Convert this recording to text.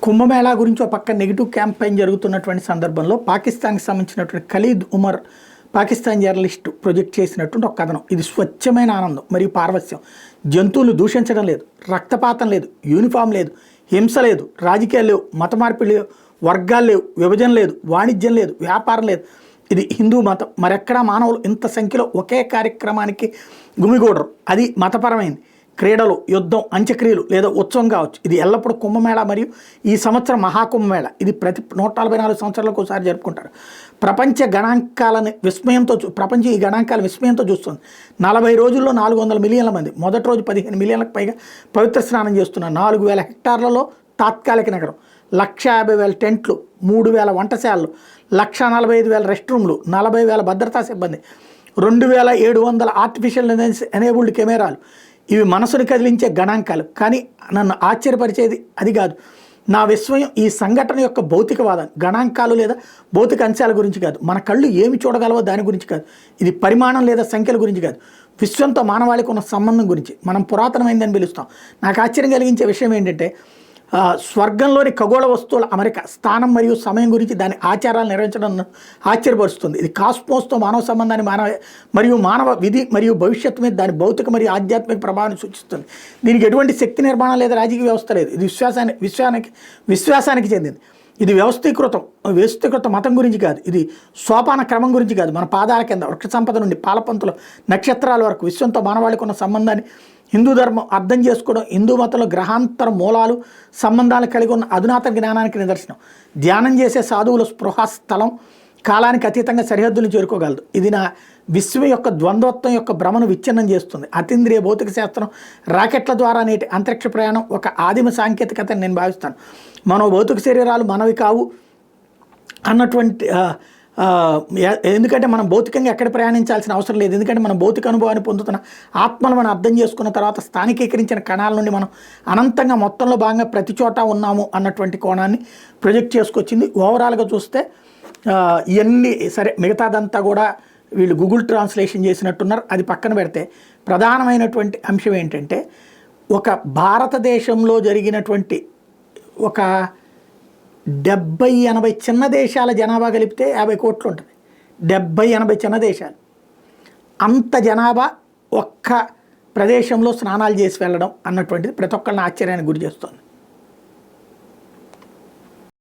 కుంభమేళా గురించి ఒక పక్క నెగిటివ్ క్యాంపెయిన్ జరుగుతున్నటువంటి సందర్భంలో పాకిస్తాన్కి సంబంధించినటువంటి Khalid Umar Pakistan journalist project చేసినటువంటి ఒక కథనం. ఇది స్వచ్ఛమైన ఆనందం మరియు పారవస్యం. జంతువులు దూషించడం లేదు, రక్తపాతం లేదు, యూనిఫామ్ లేదు, హింస లేదు, రాజకీయాలు లేవు, మత మార్పిడి లేవు, వర్గాలు లేవు, విభజన లేదు, వాణిజ్యం లేదు, వ్యాపారం లేదు. ఇది హిందూ మతం. మరెక్కడా మానవులు ఇంత సంఖ్యలో ఒకే కార్యక్రమానికి గుమిగూడరు. అది మతపరమైంది. క్రీడలు, యుద్ధం, అంత్యక్రియలు లేదా ఉత్సవం కావచ్చు. ఇది ఎల్లప్పుడూ కుంభమేళా మరియు ఈ సంవత్సరం మహాకుంభమేళా. ఇది ప్రతి 144 సంవత్సరాలకు ఒకసారి జరుపుకుంటారు. ప్రపంచ గణాంకాలను ప్రపంచం ఈ గణాంకాల విస్మయంతో చూస్తుంది. 40 రోజుల్లో 400 మిలియన్ల మంది, మొదటి రోజు 15 మిలియన్లకు పైగా పవిత్ర స్నానం చేస్తున్నారు. 4000 హెక్టార్లలో తాత్కాలిక నగరం, 150,000 టెంట్లు, 3,000 వంటశాలలు, 145,000 రెస్ట్ రూమ్లు, 40,000 భద్రతా సిబ్బంది, 2,700 ఆర్టిఫిషియల్ ఎనేబుల్డ్ కెమెరాలు. ఇవి మనసుని కదిలించే గణాంకాలు. కానీ నన్ను ఆశ్చర్యపరిచేది అది కాదు. నా విస్మయం ఈ సంఘటన యొక్క భౌతికవాదం. గణాంకాలు లేదా భౌతిక అంశాల గురించి కాదు, మన కళ్ళు ఏమి చూడగలవో దాని గురించి కాదు, ఇది పరిమాణం లేదా సంఖ్యల గురించి కాదు, విశ్వంతో మానవాళికి ఉన్న సంబంధం గురించి. మనం పురాతనమైందని పిలుస్తాం. నాకు ఆశ్చర్యం కలిగించే విషయం ఏంటంటే స్వర్గంలోని ఖగోళ వస్తువుల అమరిక, స్థానం మరియు సమయం గురించి దాని ఆచారాలు నిర్వహించడం ఆశ్చర్యపరుస్తుంది. ఇది కాస్మోస్తో మానవ సంబంధాన్ని మానవ విధి మరియు భవిష్యత్తు మీద దాని భౌతిక మరియు ఆధ్యాత్మిక ప్రభావాన్ని సూచిస్తుంది. దీనికి ఎటువంటి శక్తి నిర్మాణం లేదా రాజకీయ వ్యవస్థ లేదు. ఇది విశ్వాసానికి చెందింది. ఇది వ్యవస్థీకృత మతం గురించి కాదు, ఇది సోపాన క్రమం గురించి కాదు. మన పాదాల కింద వృక్ష సంపద నుండి పాలపంతుల నక్షత్రాల వరకు విశ్వంతో మానవాళికి ఉన్న సంబంధాన్ని హిందూ ధర్మం అర్థం చేసుకోవడం, హిందూ మతంలో గ్రహాంతర మూలాలు సంబంధాలు కలిగి ఉన్న అధునాతన జ్ఞానానికి నిదర్శనం. ధ్యానం చేసే సాధువుల స్పృహా స్థలం కాలానికి అతీతంగా సరిహద్దులు చేరుకోగలదు. ఇది నా విశ్వం యొక్క ద్వంద్వత్వం యొక్క భ్రమను విచ్ఛిన్నం చేస్తుంది. అతీంద్రియ భౌతిక శాస్త్రం, రాకెట్ల ద్వారా నేటి అంతరిక్ష ప్రయాణం ఒక ఆదిమ సాంకేతికత అని నేను భావిస్తాను. మనో భౌతిక శరీరాలు మనవి కావు అన్నటువంటి ఎందుకంటే మనం భౌతికంగా ఎక్కడ ప్రయాణించాల్సిన అవసరం లేదు. ఎందుకంటే మనం భౌతిక అనుభవాన్ని పొందుతున్న ఆత్మను మనం అర్థం చేసుకున్న తర్వాత స్థానికీకరించిన కణాల నుండి మనం అనంతంగా మొత్తంలో భాగంగా ప్రతి చోట ఉన్నాము అన్నటువంటి కోణాన్ని ప్రొజెక్ట్ చేసుకొచ్చింది. ఓవరాల్గా చూస్తే ఇవన్నీ సరే, మిగతాదంతా కూడా వీళ్ళు గూగుల్ ట్రాన్స్లేషన్ చేసినట్టున్నారు. అది పక్కన పెడితే ప్రధానమైనటువంటి అంశం ఏంటంటే ఒక భారతదేశంలో జరిగినటువంటి ఒక 70-80 చిన్న దేశాల జనాభా కలిపితే 50 కోట్లు ఉంటుంది. 70-80 చిన్న దేశాలు, అంత జనాభా ఒక్క ప్రదేశంలో స్నానాలు చేసి వెళ్ళడం అన్నటువంటిది ప్రతి ఒక్కరిని ఆశ్చర్యానికి గురి చేస్తుంది.